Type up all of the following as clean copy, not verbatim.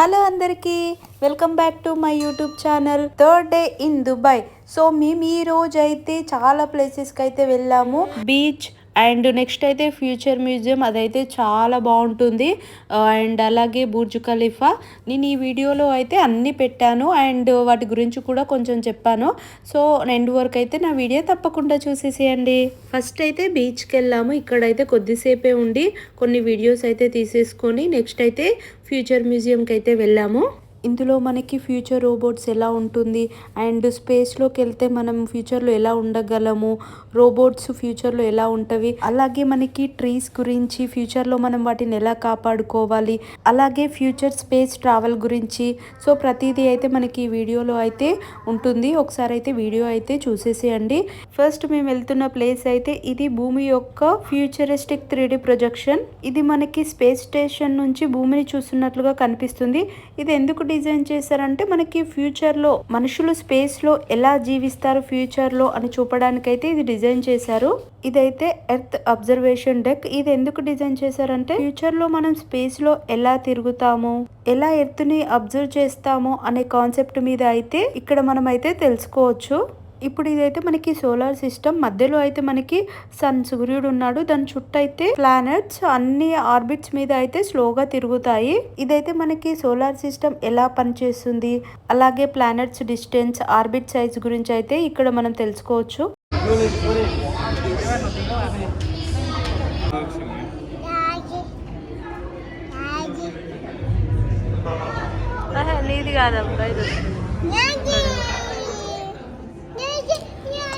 Hello అందరికీ welcome back to my YouTube channel third day in Dubai. So మేము ఈ రోజు అయితే చాలా ప్లేసెస్కి అయితే వెళ్ళాము. బీచ్ అండ్ నెక్స్ట్ అయితే ఫ్యూచర్ మ్యూజియం, అదైతే చాలా బాగుంటుంది. అండ్ అలాగే బుర్జ్ ఖలీఫా. నేను ఈ వీడియోలో అయితే అన్నీ పెట్టాను అండ్ వాటి గురించి కూడా కొంచెం చెప్పాను. సో ఎండ్ వరకు అయితే నా వీడియో తప్పకుండా చూసేసేయండి. ఫస్ట్ అయితే బీచ్కి వెళ్ళాము. ఇక్కడైతే కొద్దిసేపే ఉండి కొన్ని వీడియోస్ అయితే తీసేసుకొని నెక్స్ట్ అయితే ఫ్యూచర్ మ్యూజియంకి అయితే వెళ్ళాము. ఇందులో మనకి ఫ్యూచర్ రోబోట్స్ ఎలా ఉంటుంది అండ్ స్పేస్లోకి వెళ్తే మనం ఫ్యూచర్లో ఎలా ఉండగలము, రోబోట్స్ ఫ్యూచర్లో ఎలా ఉంటవి, అలాగే మనకి ట్రీస్ గురించి, ఫ్యూచర్లో మనం వాటిని ఎలా కాపాడుకోవాలి, అలాగే ఫ్యూచర్ స్పేస్ ట్రావెల్ గురించి. సో ప్రతిదీ అయితే మనకి ఈ వీడియోలో అయితే ఉంటుంది. ఒకసారి అయితే వీడియో అయితే చూసేసేయండి. ఫస్ట్ మేము వెళ్తున్న ప్లేస్ అయితే ఇది భూమి యొక్క ఫ్యూచరిస్టిక్ 3D ప్రొజెక్షన్. ఇది మనకి స్పేస్ స్టేషన్ నుంచి భూమిని చూస్తున్నట్లుగా కనిపిస్తుంది. ఇది ఎందుకు డిజైన్ చేశారంటే మనకి ఫ్యూచర్లో మనుషులు స్పేస్లో ఎలా జీవిస్తారు ఫ్యూచర్లో అని చూపడానికైతే ఇది డిజైన్ చేశారు. ఇదైతే ఎర్త్ అబ్జర్వేషన్ డెక్. ఇది ఎందుకు డిజైన్ చేశారంటే ఫ్యూచర్లో మనం స్పేస్లో ఎలా తిరుగుతాము, ఎలా ఎర్త్ని అబ్జర్వ్ చేస్తాము అనే కాన్సెప్ట్ మీద అయితే ఇక్కడ మనం అయితే తెలుసుకోవచ్చు. ఇప్పుడు ఇదైతే మనకి సోలార్ సిస్టమ్ మధ్యలో అయితే మనకి సూర్యుడు ఉన్నాడు. దాని చుట్టూ అయితే ప్లానెట్స్ అన్ని ఆర్బిట్స్ మీద అయితే స్లోగా తిరుగుతాయి. ఇదైతే మనకి సోలార్ సిస్టమ్ ఎలా పనిచేస్తుంది, అలాగే ప్లానెట్స్ డిస్టెన్స్, ఆర్బిట్ సైజ్ గురించి అయితే ఇక్కడ మనం తెలుసుకోవచ్చు. నీది కాదబ్బా,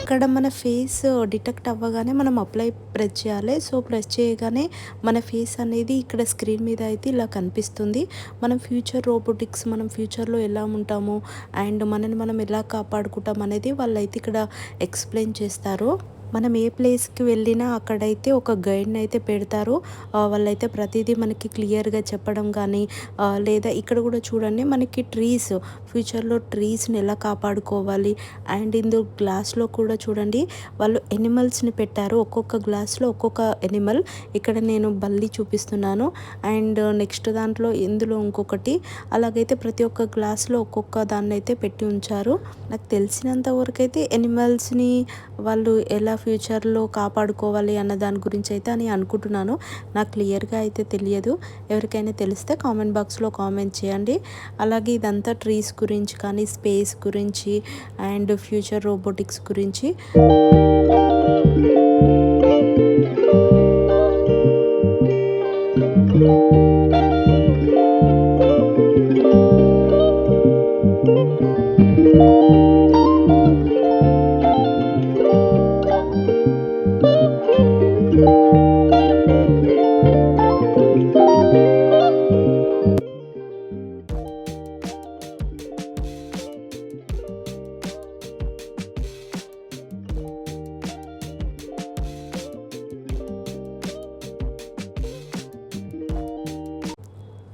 అక్కడ మన ఫేస్ డిటెక్ట్ అవ్వగానే మనం అప్లై ప్రెస్ చేయాలి. సో ప్రెస్ చేయగానే మన ఫేస్ అనేది ఇక్కడ స్క్రీన్ మీద అయితే ఇలా కనిపిస్తుంది. మనం ఫ్యూచర్ రోబోటిక్స్, మనం ఫ్యూచర్లో ఎలా ఉంటాము అండ్ మనని మనం ఎలా కాపాడుకుంటాం అనేది వాళ్ళైతే ఇక్కడ ఎక్స్ప్లెయిన్ చేస్తారు. మనం ఏ ప్లేస్కి వెళ్ళినా అక్కడైతే ఒక గైడ్ని అయితే పెడతారు. వాళ్ళైతే ప్రతిదీ మనకి క్లియర్గా చెప్పడం కానీ, లేదా ఇక్కడ కూడా చూడండి మనకి ట్రీస్, ఫ్యూచర్లో ట్రీస్ని ఎలా కాపాడుకోవాలి. అండ్ ఇందులో గ్లాస్లో కూడా చూడండి వాళ్ళు ఎనిమల్స్ని పెట్టారు. ఒక్కొక్క గ్లాస్లో ఒక్కొక్క ఎనిమల్. ఇక్కడ నేను బల్లి చూపిస్తున్నాను అండ్ నెక్స్ట్ దాంట్లో ఇందులో ఇంకొకటి. అలాగైతే ప్రతి ఒక్క గ్లాస్లో ఒక్కొక్క దాన్ని అయితే పెట్టి ఉంచారు. నాకు తెలిసినంత వరకు అయితే ఎనిమల్స్ని వాళ్ళు ఎలా ఫ్యూచర్లో కాపాడుకోవాలి అన్న దాని గురించి అయితే అని అనుకుంటున్నాను. నాకు క్లియర్గా అయితే తెలియదు. ఎవరికైనా తెలిస్తే కామెంట్ బాక్స్లో కామెంట్ చేయండి. అలాగే ఇదంతా ట్రీస్ గురించి కానీ, స్పేస్ గురించి అండ్ ఫ్యూచర్ రోబోటిక్స్ గురించి.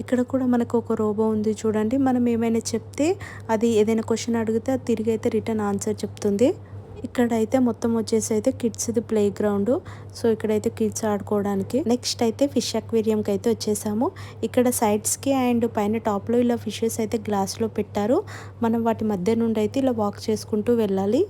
ఇక్కడ కూడా మనకు ఒక రోబో ఉంది చూడండి. మనం ఏమైనా చెప్తే అది ఏదైనా క్వశ్చన్ అడిగితే అది తిరిగి అయితే రిటర్న్ ఆన్సర్ చెప్తుంది. ఇక్కడైతే మొత్తం వచ్చేసి అయితే కిడ్స్ది ప్లే గ్రౌండ్. సో ఇక్కడైతే కిడ్స్ ఆడుకోవడానికి. నెక్స్ట్ అయితే ఫిష్ అక్వేరియంకి అయితే వచ్చేసాము. ఇక్కడ సైడ్స్కి అండ్ పైన టాప్లో ఇలా ఫిషెస్ అయితే గ్లాస్లో పెట్టారు. మనం వాటి మధ్య నుండి అయితే ఇలా వాక్ చేసుకుంటూ వెళ్ళాలి.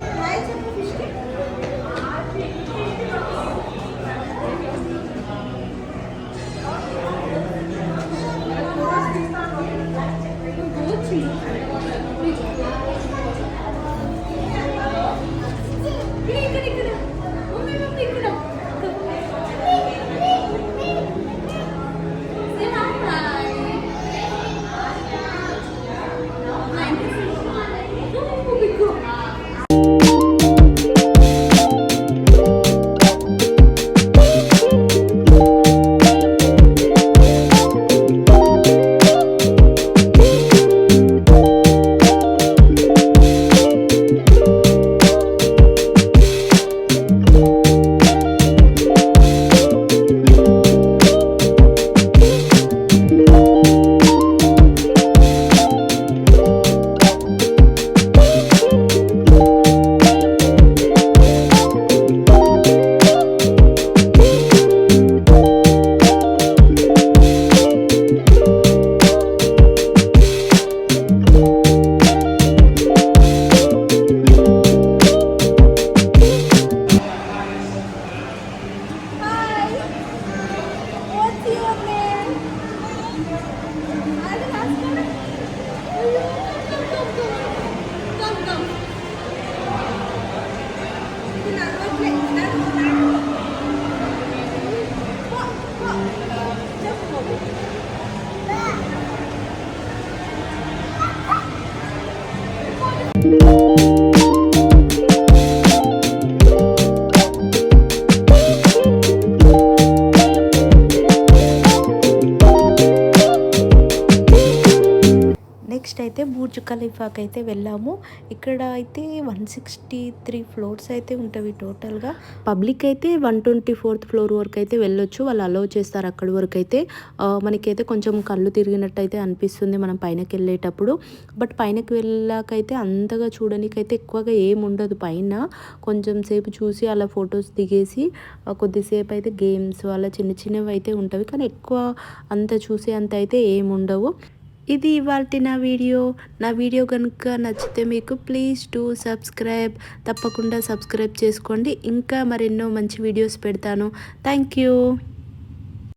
నెక్స్ట్ అయితే బుర్జ్ ఖలీఫాకి అయితే వెళ్ళాము. ఇక్కడ అయితే 163 ఫ్లోర్స్ అయితే ఉంటవి టోటల్గా. పబ్లిక్ అయితే 124th ఫ్లోర్ వరకు అయితే వెళ్ళొచ్చు, వాళ్ళు అలౌ చేస్తారు అక్కడి వరకు అయితే. మనకైతే కొంచెం కళ్ళు తిరిగినట్టు అయితే అనిపిస్తుంది మనం పైనకి వెళ్ళేటప్పుడు. బట్ పైనకి వెళ్ళాకైతే అంతగా చూడడానికైతే ఎక్కువగా ఏముండదు. పైన కొంచెం సేపు చూసి అలా ఫొటోస్ దిగేసి కొద్దిసేపు అయితే గేమ్స్ అలా చిన్న చిన్నవి అయితే ఉంటవి, కానీ ఎక్కువ అంత చూసే అంత అయితే ఏముండవు. ఇది ఇవాల్టి నా వీడియో కనుక నచ్చితే మీకు ప్లీజ్ డు సబ్స్క్రైబ్, తప్పకుండా సబ్స్క్రైబ్ చేసుకోండి. ఇంకా మరెన్నో మంచి వీడియోస్ పెడతాను. Thank you.